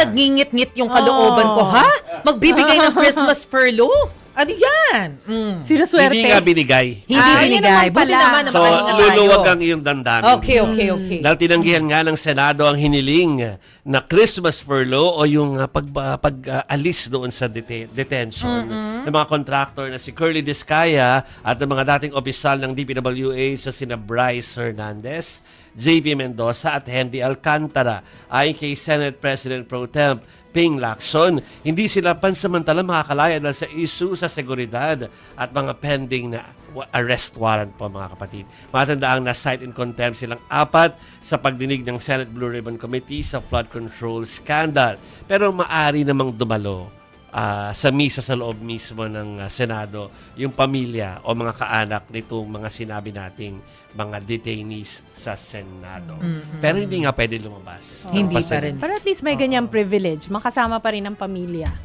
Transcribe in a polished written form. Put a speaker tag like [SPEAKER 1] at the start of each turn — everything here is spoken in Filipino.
[SPEAKER 1] nagngingit-ngit yung kalooban ko. Ha? Magbibigay ng Christmas furlough? Ano yan?
[SPEAKER 2] Sinuswerte.
[SPEAKER 3] Hindi nga binigay.
[SPEAKER 1] Hindi
[SPEAKER 2] yun
[SPEAKER 1] binigay.
[SPEAKER 2] naman
[SPEAKER 1] Buti
[SPEAKER 2] pala.
[SPEAKER 1] naman na
[SPEAKER 3] So,
[SPEAKER 1] makahinga tayo.
[SPEAKER 3] luluwag ang iyong damdamin.
[SPEAKER 1] Okay.
[SPEAKER 3] Dahil tinanggihan nga ng Senado ang hiniling na Christmas furlough o yung pag-alis doon sa detention ng mga contractor na si Curly Discaya at ng mga dating opisyal ng DPWH sa sina Bryce Hernandez, JP Mendoza at Henry Alcantara. Ayon kay Senate President Pro Temp Ping Lacson, hindi sila pansamantala makakalaya dahil sa issue sa seguridad at mga pending na arrest warrant po mga kapatid. Matandaang na-cite in contempt silang 4 sa pagdinig ng Senate Blue Ribbon Committee sa flood control scandal. Pero maari namang dumalo sa misa sa loob mismo ng Senado yung pamilya o mga kaanak nitong mga sinabi nating mga detainees sa Senado. Pero hindi nga pwede lumabas.
[SPEAKER 1] Hindi pa rin.
[SPEAKER 2] Pero at least may ganyang privilege. Makasama pa rin ang pamilya.